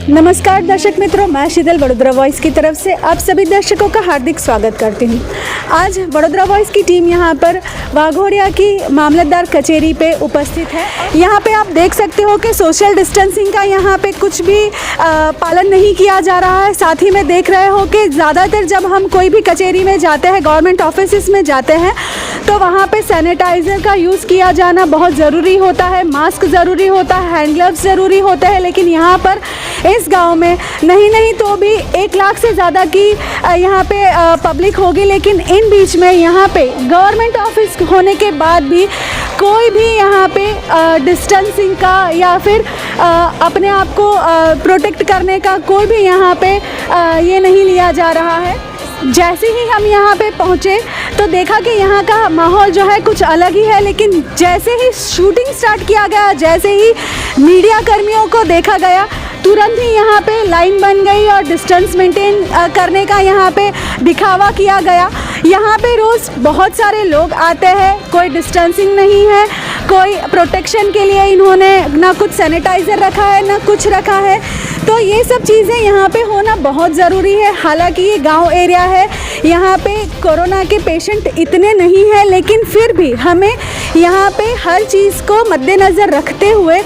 नमस्कार दर्शक मित्रों, मैं शीतल बड़ोदरा वॉइस की तरफ से आप सभी दर्शकों का हार्दिक स्वागत करती हूं। आज बड़ोदरा वॉइस की टीम यहां पर वाघोडिया की मामलतदार कचहरी पे उपस्थित है। यहां पे आप देख सकते हो कि सोशल डिस्टेंसिंग का यहां पे कुछ भी पालन नहीं किया जा रहा है। साथ ही में देख रहे हो कि ज़्यादातर जब हम कोई भी कचहरी में जाते हैं, गवर्नमेंट ऑफिस में जाते हैं, तो वहाँ पे सैनिटाइज़र का यूज़ किया जाना बहुत ज़रूरी होता है, मास्क ज़रूरी होता है, हैंड ग्लव्स ज़रूरी होते हैं। लेकिन यहाँ पर इस गांव में नहीं तो भी 1 लाख से ज़्यादा की यहाँ पे पब्लिक होगी, लेकिन इन बीच में यहाँ पे गवर्नमेंट ऑफिस होने के बाद भी कोई भी यहाँ पे डिस्टेंसिंग का या फिर अपने आप को प्रोटेक्ट करने का कोई भी यहाँ पे ये नहीं लिया जा रहा है। जैसे ही हम यहाँ पे पहुँचे तो देखा कि यहाँ का माहौल जो है कुछ अलग ही है, लेकिन जैसे ही शूटिंग स्टार्ट किया गया, जैसे ही मीडिया कर्मियों को देखा गया, तुरंत ही यहाँ पे लाइन बन गई और डिस्टेंस मेंटेन करने का यहाँ पे दिखावा किया गया। यहाँ पे रोज़ बहुत सारे लोग आते हैं, कोई डिस्टेंसिंग नहीं है, कोई प्रोटेक्शन के लिए इन्होंने ना कुछ सैनिटाइज़र रखा है ना कुछ रखा है। तो ये सब चीज़ें यहाँ पे होना बहुत ज़रूरी है। हालांकि ये गांव एरिया है, यहाँ पे कोरोना के पेशेंट इतने नहीं हैं, लेकिन फिर भी हमें यहाँ पे हर चीज़ को मद्देनज़र रखते हुए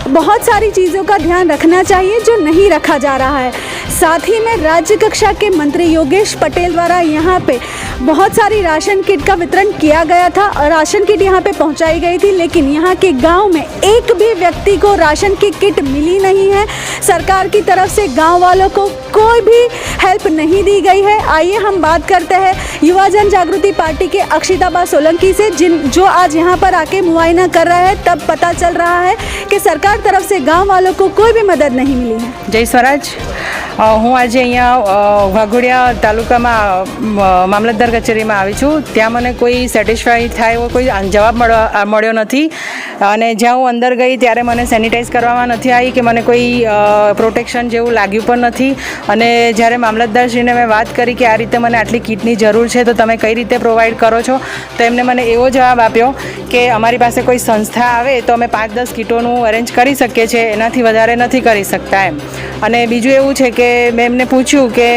बहुत सारी चीज़ों का ध्यान रखना चाहिए जो नहीं रखा जा रहा है। साथ ही में राज्य कक्षा के मंत्री योगेश पटेल द्वारा यहाँ पे बहुत सारी राशन किट का वितरण किया गया था और राशन किट यहाँ पे पहुँचाई गई थी, लेकिन यहाँ के गांव में एक भी व्यक्ति को राशन की किट मिली नहीं है। सरकार की तरफ से गांव वालों को कोई भी हेल्प नहीं दी गई है। आइए हम बात करते हैं युवा जन जागृति पार्टी के अक्षिता सोलंकी से, जो आज यहाँ पर आके मुआयना कर रहे हैं। तब पता चल रहा है कि सरकार तरफ से गांव वालों को कोई भी मदद नहीं मिली है। जय स्वराज। હું આજે અહીંયા વાઘોડિયા તાલુકામાં મામલતદાર કચેરીમાં આવી છું। ત્યાં મને કોઈ સેટિસ્ફાઈ થાય એવો કોઈ જવાબ મળ્યો નથી અને જ્યાં હું અંદર ગઈ ત્યારે મને સેનિટાઈઝ કરવામાં નથી આવી કે મને કોઈ પ્રોટેક્શન જેવું લાગ્યું પણ નથી। અને જ્યારે મામલતદારશ્રીને મેં વાત કરી કે આ રીતે મને આટલી કિટની જરૂર છે તો તમે કઈ રીતે પ્રોવાઈડ કરો છો, તો એમને મને એવો જવાબ આપ્યો કે અમારી પાસે કોઈ સંસ્થા આવે તો અમે 5-10 કિટોનું અરેન્જ કરી શકીએ છીએ, એનાથી વધારે નથી કરી શકતા એમ। અને બીજું એવું છે કે મેં એમને પૂછ્યું કે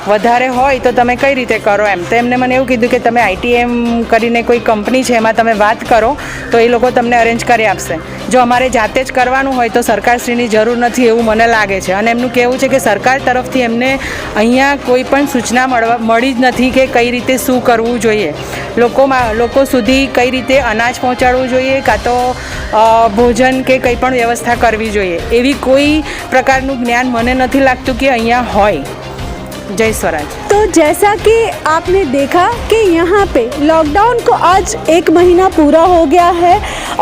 વધારે હોય તો તમે કઈ રીતે કરો એમ, તો એમને મને એવું કીધું કે તમે ITM કરીને કોઈ કંપની છે એમાં તમે વાત કરો તો એ લોકો તમને અરેન્જ કરી આપશે। જો અમારે જાતે જ કરવાનું હોય તો સરકારશ્રીની જરૂર નથી એવું મને લાગે છે। અને એમનું કહેવું છે કે સરકાર તરફથી એમને અહીંયા કોઈ પણ સૂચના મળી જ નથી કે કઈ રીતે શું કરવું જોઈએ, લોકો સુધી કઈ રીતે અનાજ પહોંચાડવું જોઈએ કાં તો ભોજન કે કંઈ પણ વ્યવસ્થા કરવી જોઈએ, એવી કોઈ પ્રકારનું જ્ઞાન મને નથી લાગતું कि અહીંયા હોય। जय स्वराज। तो जैसा कि आपने देखा कि यहाँ पे लॉकडाउन को आज 1 महीना पूरा हो गया है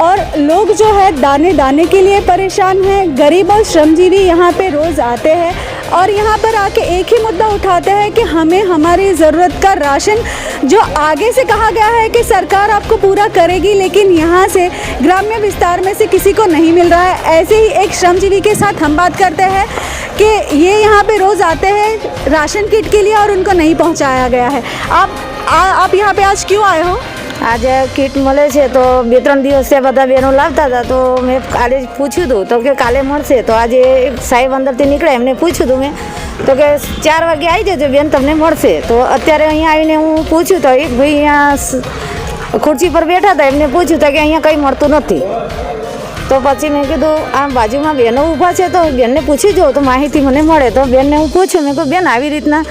और लोग जो है दाने के लिए परेशान हैं। गरीब और श्रमजीवी यहाँ पे रोज़ आते हैं और यहाँ पर आके एक ही मुद्दा उठाते हैं कि हमें हमारी ज़रूरत का राशन जो आगे से कहा गया है कि सरकार आपको पूरा करेगी, लेकिन यहाँ से ग्राम्य विस्तार में से किसी को नहीं मिल रहा है। ऐसे ही एक श्रमजीवी के साथ हम बात करते हैं कि ये यहाँ पे रोज़ आते हैं राशन किट के लिए और उनको नहीं पहुँचाया गया है। आप यहाँ पे आज क्यों आए हो? आज किट મળે છે તો 2-3 દિવસ से બધા બહેનો લાવતા હતા તો મેં કાલે પૂછ્યું હતું તો કે કાલે મળશે, તો આજે એક સાહેબ અંદરથી નીકળ્યા, એમને પૂછ્યું હતું મેં તો કે 4 વાગે આવી જજો બેન, તમને મળશે। તો અત્યારે અહીંયા આવીને હું પૂછ્યું તો એક ભાઈ અહીંયા ખુરશી પર બેઠા હતા, એમને પૂછ્યું તો કે અહીંયા કંઈ મળતું નથી। તો પછી મેં કીધું આ બાજુમાં બહેનો ઊભા છે તો બેનને પૂછી જો તો માહિતી મને મળે। તો બેનને હું પૂછ્યું, મેં કહ્યું બેન આવી રીતના,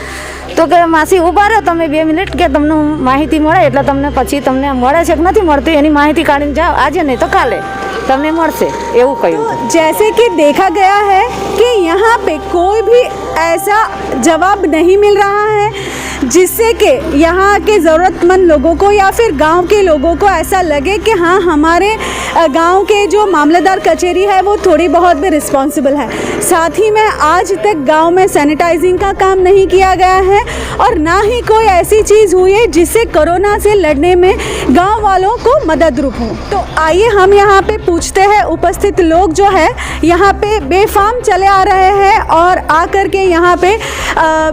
તો કે માસી ઊભા રહો તમે 2 મિનિટ કે તમને માહિતી મળે એટલે તમને પછી તમને મળે છે કે નથી મળતી એની માહિતી કાઢીને જાઓ, આજે नहीं तो કાલે તમને મળશે એવું કહ્યું। जैसे कि देखा गया है कि यहाँ पे कोई भी ऐसा जवाब नहीं मिल रहा है जिससे कि यहाँ के ज़रूरतमंद लोगों को या फिर गांव के लोगों को ऐसा लगे कि हाँ हमारे गांव के जो मामलतदार कचहरी है वो थोड़ी बहुत भी रिस्पॉन्सिबल है। साथ ही में आज तक गांव में सैनिटाइजिंग का काम नहीं किया गया है और ना ही कोई ऐसी चीज़ हुई है जिससे कोरोना से लड़ने में गांव वालों को मददरूप हो। तो आइए हम यहाँ पे पूछते हैं, उपस्थित लोग जो है यहाँ पे बेफाम चले आ रहे हैं और आकर के यहाँ पे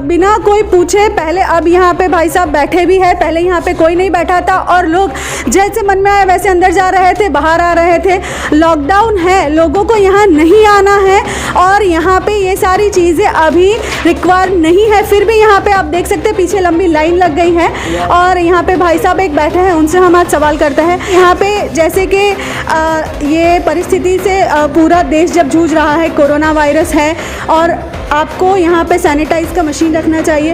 बिना कोई पूछे पहले अब यहाँ पे भाई साहब बैठे भी हैं, पहले यहाँ पे कोई नहीं बैठा था और लोग जैसे मन में आए वैसे अंदर जा रहे थे, बाहर आ रहे थे। लॉकडाउन है, लोगों को यहाँ नहीं आना है और यहाँ पे ये सारी चीज़ें अभी रिक्वायर नहीं है, फिर भी यहाँ पे आप देख सकते हैं पीछे लंबी लाइन लग गई है। और यहाँ पे भाई साहब एक बैठे हैं, उनसे हम आज सवाल करते हैं। यहाँ पे जैसे कि ये परिस्थिति से पूरा देश जब जूझ रहा है, कोरोना वायरस है और आपको यहाँ पे सैनिटाइज का मशीन रखना चाहिए।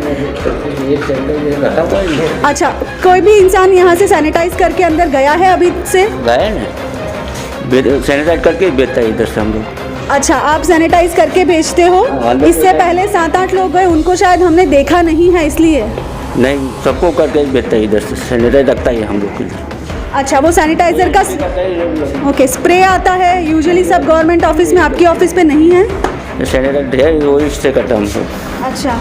अच्छा, कोई भी इंसान यहाँ से सैनिटाइज करके अंदर गया है अभी से? गए ना, सैनिटाइज करके बेचता है इधर से हम लोग। अच्छा, आप सैनिटाइज करके बेचते हो? इससे पहले 7-8 लोग गए, उनको शायद हमने देखा नहीं है इसलिए। नहीं, सबको करके बेचता है इधर से, सैनिटाइज रखता है हम लोग के लिए। अच्छा, वो सैनिटाइजर का ओके स्प्रे आता है यूजुअली सब गवर्नमेंट ऑफिस में, आपकी ऑफिस पे नहीं है? सैनिटाइज है वो इससे करता हूँ। अच्छा,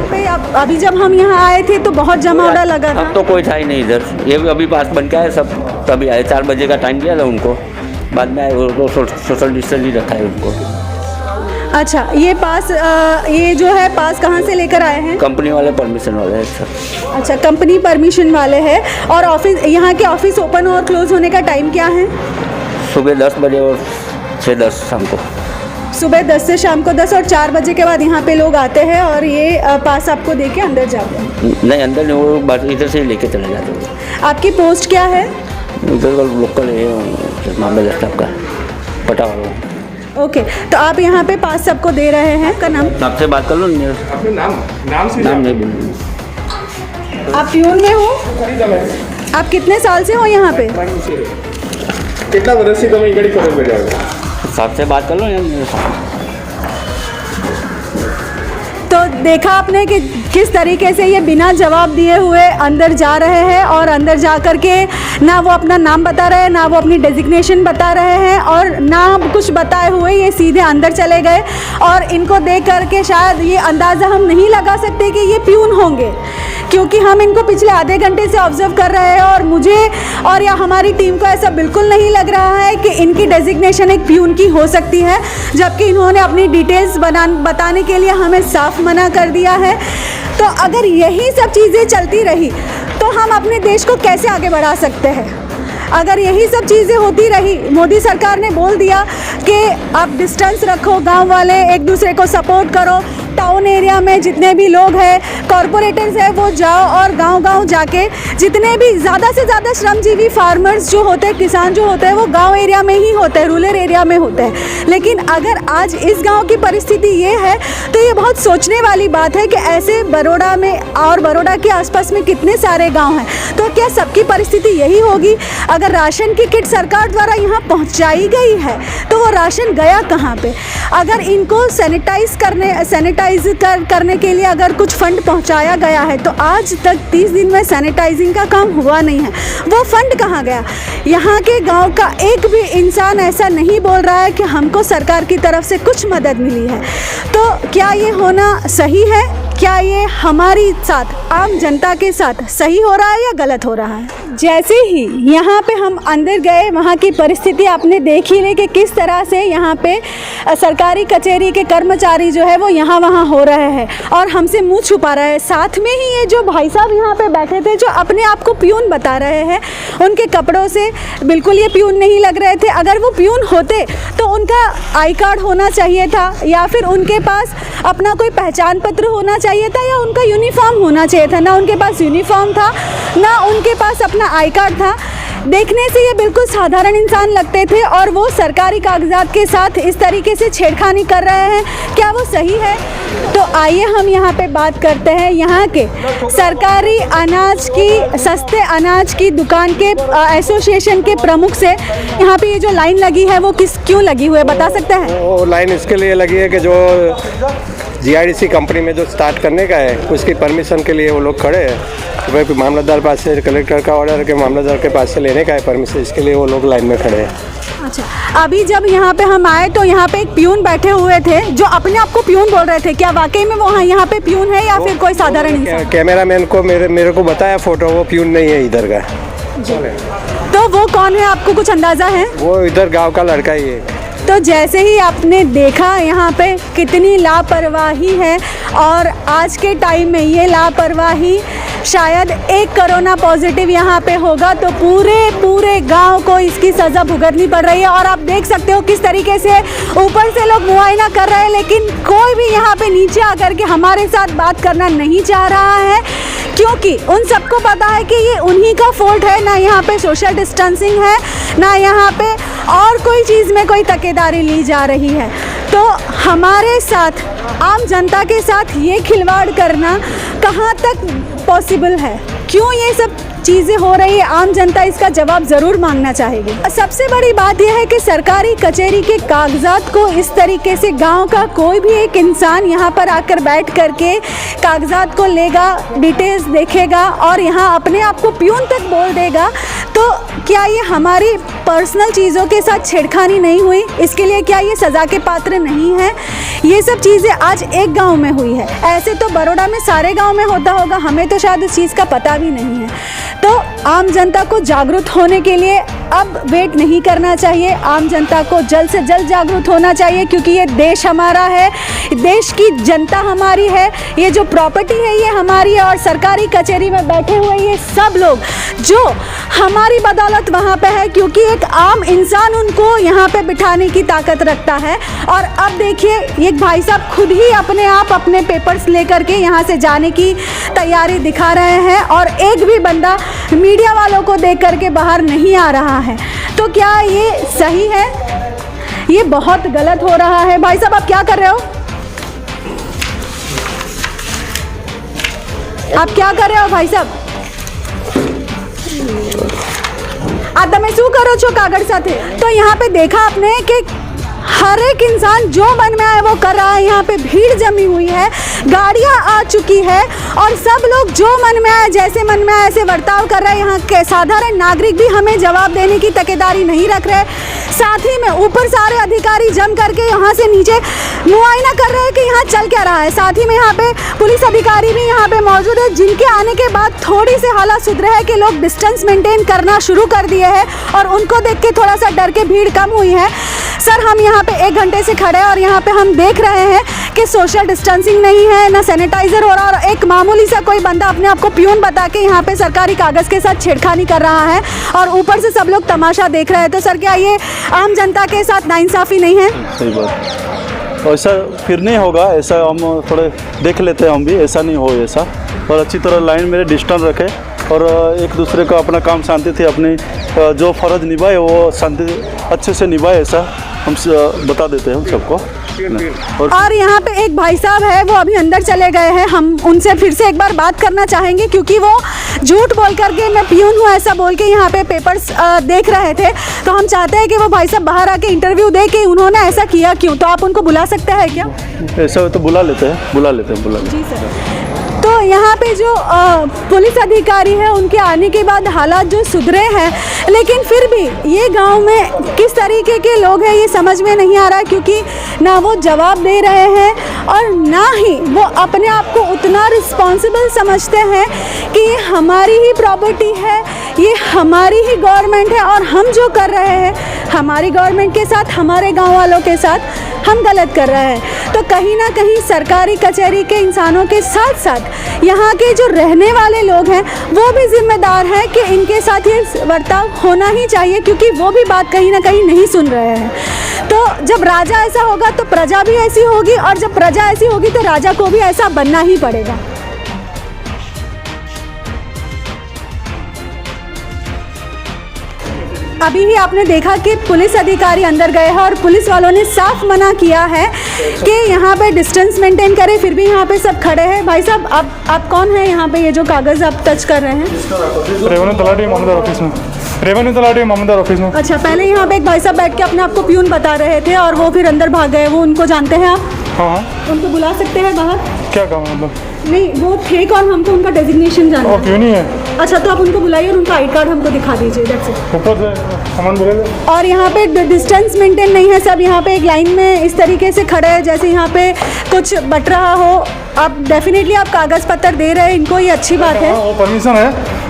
भाई अभी जब हम यहाँ आए थे तो बहुत जमावड़ा लगा था। अब तो कोई था ही नहीं इधर, ये भी अभी पास बन के आए सब, तभी आए। 4 बजे का टाइम दिया था उनको, बाद में आए, वो तो सोशल डिस्टेंस ही रखा है उनको। अच्छा, ये पास ये जो है पास कहाँ से लेकर आए हैं? कंपनी वाले परमिशन वाले हैं सर। अच्छा, कंपनी परमिशन वाले हैं। और ऑफिस, यहाँ के ऑफिस ओपन और क्लोज होने का टाइम क्या है? सुबह 10 बजे और 6:10 शाम को। सुबह 10 से शाम को 10 और 4 बजे के बाद यहाँ पे लोग आते हैं और ये पास आपको दे के अंदर जाते हैं? नहीं, अंदर नहीं, वो बात इधर से ही लेके चले जाते हैं। आपकी पोस्ट क्या है? इधर का लोकल है, मामला साहब का पटा वाला। ओके, तो आप यहाँ पे पास सबको दे रहे हैं? का नाम? आपसे बात कर लो। अपने नाम नहीं बोलूँगा। आप प्यून में हो? आप कितने साल से हो यहाँ पे? कितना वर्ष से तुम्हें गड़ी करो बेटा? सबसे बात कर लो यार। तो देखा आपने कि किस तरीके से ये बिना जवाब दिए हुए अंदर जा रहे हैं और अंदर जा कर के ना वो अपना नाम बता रहे हैं, ना वो अपनी डेजिग्नेशन बता रहे हैं और ना कुछ बताए हुए ये सीधे अंदर चले गए। और इनको देख कर के शायद ये अंदाज़ा हम नहीं लगा सकते कि ये प्यून होंगे, क्योंकि हम इनको पिछले आधे घंटे से ऑब्जर्व कर रहे हैं और मुझे और या हमारी टीम को ऐसा बिल्कुल नहीं लग रहा है कि इनकी डेजिग्नेशन एक प्यून की हो सकती है, जबकि इन्होंने अपनी डिटेल्स बताने के लिए हमें साफ मना कर दिया है। तो अगर यही सब चीज़ें चलती रही तो हम अपने देश को कैसे आगे बढ़ा सकते हैं? अगर यही सब चीज़ें होती रही, मोदी सरकार ने बोल दिया कि आप डिस्टेंस रखो, गांव वाले एक दूसरे को सपोर्ट करो, टाउन एरिया में जितने भी लोग हैं, कॉरपोरेटर्स हैं, वो जाओ और गांव-गांव जाके जितने भी ज़्यादा से ज़्यादा श्रमजीवी फार्मर्स जो होते हैं, किसान जो होते हैं, वो गांव एरिया में ही होते हैं, रूरल एरिया में होते हैं। लेकिन अगर आज इस गांव की परिस्थिति ये है तो ये बहुत सोचने वाली बात है कि ऐसे बड़ौदा में और बड़ौदा के आसपास में कितने सारे गाँव हैं। तो क्या सबकी परिस्थिति यही होगी? अगर राशन की किट सरकार द्वारा यहाँ पहुँचाई गई है तो वो राशन गया कहाँ पे? अगर इनको सैनिटाइज करने के लिए अगर कुछ फंड पहुंचाया गया है तो आज तक 30 दिन में सैनिटाइजिंग का काम हुआ नहीं है, वो फंड कहाँ गया? यहाँ के गांव का एक भी इंसान ऐसा नहीं बोल रहा है कि हमको सरकार की तरफ से कुछ मदद मिली है। तो क्या ये होना सही है? क्या ये हमारी साथ, आम जनता के साथ सही हो रहा है या गलत हो रहा है? जैसे ही यहाँ पे हम अंदर गए, वहाँ की परिस्थिति आपने देख ही ली कि किस तरह से यहाँ पे सरकारी कचहरी के कर्मचारी जो है वो यहाँ वहाँ हो रहे हैं और हमसे मुंह छुपा रहे हैं। साथ में ही ये जो भाई साहब यहाँ पे बैठे थे, जो अपने आप को प्यून बता रहे हैं, उनके कपड़ों से बिल्कुल ये प्यून नहीं लग रहे थे। अगर वो प्यून होते तो उनका आई कार्ड होना चाहिए था या फिर उनके पास अपना कोई पहचान पत्र होना चाहिए था या उनका यूनिफॉर्म होना चाहिए था। ना उनके पास यूनिफॉर्म था, ना उनके पास अपना आई कार्ड था। देखने से ये बिल्कुल साधारण इंसान लगते थे और वो सरकारी कागजात के साथ इस तरीके से छेड़खानी कर रहे हैं। क्या वो सही है? तो आइए हम यहाँ पे बात करते हैं यहाँ के सरकारी अनाज की, सस्ते अनाज की दुकान के एसोसिएशन के प्रमुख से। यहाँ पे ये जो लाइन लगी है वो क्यों लगी हुई है, बता सकते हैं? वो लाइन इसके लिए लगी है कि जो GIDC कंपनी में जो स्टार्ट करने का है उसकी परमिशन के लिए वो लोग खड़े हैं। भाई मामलतदार पास से, कलेक्टर का ऑर्डर है कि मामलतदार के पास से लेने का है परमिशन, इसके लिए वो लोग लाइन में खड़े हैं। अच्छा, अभी जब यहाँ पे हम आए तो यहाँ पे एक प्यून बैठे हुए थे जो अपने आप को प्यून बोल रहे थे। क्या वाकई में वो यहाँ पे प्यून है या फिर कोई साधारण इंसान? कैमरामैन को मेरे को बताया फोटो, वो प्यून नहीं है इधर का। तो वो कौन है, आपको कुछ अंदाजा है? वो इधर गाँव का लड़का ही है। तो तो जैसे ही आपने देखा यहाँ पे कितनी लापरवाही है, और आज के टाइम में ये लापरवाही शायद एक कोरोना पॉजिटिव यहाँ पे होगा तो पूरे गांव को इसकी सज़ा भुगतनी पड़ रही है। और आप देख सकते हो किस तरीके से ऊपर से लोग मुआयना कर रहे हैं, लेकिन कोई भी यहाँ पे नीचे आकर के हमारे साथ बात करना नहीं चाह रहा है, क्योंकि उन सबको पता है कि ये उन्हीं का फॉल्ट है। ना यहाँ पे सोशल डिस्टेंसिंग है, ना यहाँ पे और कोई चीज़ में कोई तकेदारी ली जा रही है। तो हमारे साथ, आम जनता के साथ ये खिलवाड़ करना कहाँ तक पॉसिबल है? क्यों ये सब चीज़ें हो रही है? आम जनता इसका जवाब ज़रूर मांगना चाहेगी। सबसे बड़ी बात यह है कि सरकारी कचहरी के कागजात को इस तरीके से गांव का कोई भी एक इंसान यहाँ पर आकर बैठ करके कागजात को लेगा, डिटेल्स देखेगा और यहाँ अपने आप को प्यून तक बोल देगा, तो क्या ये हमारी पर्सनल चीज़ों के साथ छेड़खानी नहीं हुई? इसके लिए क्या ये सज़ा के पात्र नहीं है? ये सब चीज़ें आज एक गांव में हुई है, ऐसे तो बड़ौदा में सारे गांव में होता होगा, हमें तो शायद इस चीज़ का पता भी नहीं है। तो आम जनता को जागरूक होने के लिए अब वेट नहीं करना चाहिए, आम जनता को जल्द से जल्द जागरूक होना चाहिए, क्योंकि ये देश हमारा है, देश की जनता हमारी है, ये जो प्रॉपर्टी है ये हमारी है। और सरकारी कचहरी में बैठे हुए ये सब लोग जो हमारी बदौलत वहाँ पे है, क्योंकि एक आम इंसान उनको यहाँ पे बिठाने की ताकत रखता है। और अब देखिए ये भाई साहब खुद ही अपने आप अपने पेपर्स लेकर के यहाँ से जाने की तैयारी दिखा रहे हैं, और एक भी बंदा मीडिया वालों को देख करके बाहर नहीं आ रहा है। तो क्या ये सही है? ये बहुत गलत हो रहा है। भाई साहब आप क्या कर रहे हो? आप क्या कर रहे हो भाई साहब? आ તમે શું કરો છો કાગળ સાથે? तो यहाँ पे देखा आपने कि हर एक इंसान जो मन में आए वो कर रहा है। यहाँ पे भीड़ जमी हुई है, गाड़ियाँ आ चुकी है और सब लोग जो मन में आए, जैसे मन में आए ऐसे बर्ताव कर रहे हैं। यहाँ के साधारण नागरिक भी हमें जवाब देने की तकेदारी नहीं रख रहे। साथ ही में ऊपर सारे अधिकारी जम करके यहाँ से नीचे मुआयना कर रहे हैं कि यहाँ चल क्या रहा है। साथ ही में यहाँ पे पुलिस अधिकारी भी यहाँ पे मौजूद है, जिनके आने के बाद थोड़ी से हालात सुधरे हैं कि लोग डिस्टेंस मेंटेन करना शुरू कर दिए हैं और उनको देख के थोड़ा सा डर के भीड़ कम हुई है। सर हम यहाँ पे 1 घंटे से खड़े हैं और यहाँ पे हम देख रहे हैं कि सोशल डिस्टेंसिंग नहीं है, ना सैनिटाइजर हो रहा, और एक मामूली सा कोई बंदा अपने आप को प्यून बता के यहाँ पे सरकारी कागज़ के साथ छेड़खानी कर रहा है और ऊपर से सब लोग तमाशा देख रहे हैं। तो सर क्या ये आम जनता के साथ नाइंसाफ़ी नहीं है? सही बात, ऐसा फिर नहीं होगा, ऐसा हम थोड़े देख लेते हैं, हम भी ऐसा नहीं हो ऐसा। और अच्छी तरह लाइन मेरे डिस्टेंस रखे और एक दूसरे का अपना काम शांति से अपनी जो फ़र्ज निभाए वो शांति अच्छे से निभाए, ऐसा हम बता देते हैं सबको। और यहाँ पे एक भाई साहब है, वो अभी अंदर चले गए हैं, हम उनसे फिर से एक बार बात करना चाहेंगे, क्योंकि वो झूठ बोल करके मैं पियून हूँ ऐसा बोल के यहाँ पे पेपर्स देख रहे थे। तो हम चाहते हैं कि वो भाई साहब बाहर आके इंटरव्यू दे कि उन्होंने ऐसा किया क्यों। तो आप उनको बुला सकते हैं क्या? ऐसा तो बुला लेते हैं। जी सर। तो यहाँ पे जो पुलिस अधिकारी है उनके आने के बाद हालात जो सुधरे हैं, लेकिन फिर भी ये गांव में किस तरीके के लोग हैं ये समझ में नहीं आ रहा है, क्योंकि ना वो जवाब दे रहे हैं और ना ही वो अपने आप को उतना रिस्पॉन्सिबल समझते हैं कि ये हमारी ही प्रॉपर्टी है, ये हमारी ही गवर्नमेंट है और हम जो कर रहे हैं हमारी गवर्नमेंट के साथ, हमारे गाँव वालों के साथ हम गलत कर रहे हैं। तो कहीं ना कहीं सरकारी कचहरी के इंसानों के साथ साथ यहाँ के जो रहने वाले लोग हैं वो भी जिम्मेदार हैं कि इनके साथ ये बर्ताव होना ही चाहिए, क्योंकि वो भी बात कहीं ना कहीं नहीं सुन रहे हैं। तो जब राजा ऐसा होगा तो प्रजा भी ऐसी होगी, और जब प्रजा ऐसी होगी तो राजा को भी ऐसा बनना ही पड़ेगा। अभी ही आपने देखा कि पुलिस अधिकारी अंदर गए हैं और पुलिस वालों ने साफ मना किया है कि यहाँ पे डिस्टेंस मेंटेन करें, फिर भी यहाँ पे सब खड़े हैं। भाई साहब आप कौन हैं यहाँ पे, ये जो कागज़ आप टच कर रहे हैं? रेवेन्यू तलाटी मामलदार ऑफिस में। रेवेन्यू तलाटी मामलदार ऑफिस में। अच्छा, पहले यहाँ पे एक भाई साहब बैठ के अपने आप को प्यून बता रहे थे और वो फिर अंदर भाग गए, वो उनको जानते हैं आप? हाँ। उनको बुला सकते हैं बाहर? क्या काम मतलब? नहीं, वो थे कौन, हमको उनका डेजिग्नेशन जानना है। क्यों नहीं है? अच्छा, तो आप उनको बुलाइए और उनका आई कार्ड हमको दिखा दीजिए। ऊपर से सामान बोले। और यहाँ पे डिस्टेंस मेंटेन नहीं है, सब यहाँ पे एक लाइन में इस तरीके से खड़े हैं जैसे यहाँ पे कुछ बट रहा हो। आप डेफिनेटली आप कागज़ पत्र दे रहे हैं इनको, ये अच्छी बात है। वो परमिशन है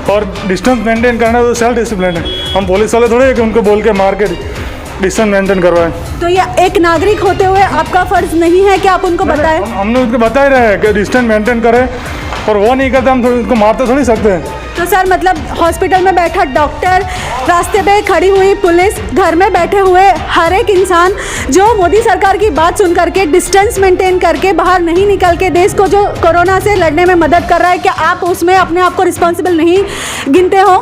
और डिस्टेंस मेंटेन करना तो सेल्फ डिसिप्लिन है। हम पुलिस वाले थोड़े है कि उनको बोल के मार के डिस्टेंस मेंटेन करवाएं। तो ये एक नागरिक होते हुए आपका फर्ज नहीं है कि आप उनको बताएं? हमने उनको बता ही रहे हैं कि डिस्टेंस मेंटेन करें, और वो नहीं करते हम उनको मारते थोड़ी सकते हैं। तो सर मतलब हॉस्पिटल में बैठा डॉक्टर, रास्ते पे खड़ी हुई पुलिस, घर में बैठे हुए हर एक इंसान जो मोदी सरकार की बात सुन करके डिस्टेंस मेंटेन करके बाहर नहीं निकल के देश को जो कोरोना से लड़ने में मदद कर रहा है, क्या आप उसमें अपने आप को रिस्पॉन्सिबल नहीं गिनते हो?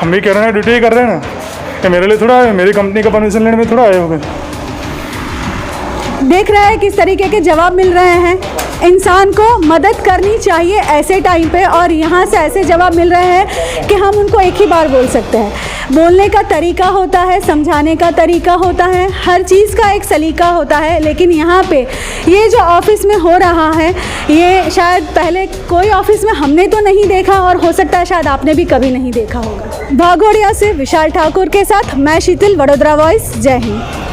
हम भी कह रहे हैं, ड्यूटी ही कर रहे हैं ना, कि मेरे लिए थोड़ा है, मेरी कंपनी का परमिशन लेने में थोड़ा आए होंगे। देख रहे हैं किस तरीके के जवाब मिल रहे हैं। इंसान को मदद करनी चाहिए ऐसे टाइम पे, और यहाँ से ऐसे जवाब मिल रहे हैं कि हम उनको एक ही बार बोल सकते हैं। बोलने का तरीका होता है, समझाने का तरीका होता है, हर चीज़ का एक सलीका होता है। लेकिन यहाँ पे ये जो ऑफिस में हो रहा है, ये शायद पहले कोई ऑफिस में हमने तो नहीं देखा, और हो सकता है शायद आपने भी कभी नहीं देखा होगा। वाघोड़िया से विशाल ठाकुर के साथ मैं शीतल, वडोदरा वॉइस। जय हिंद।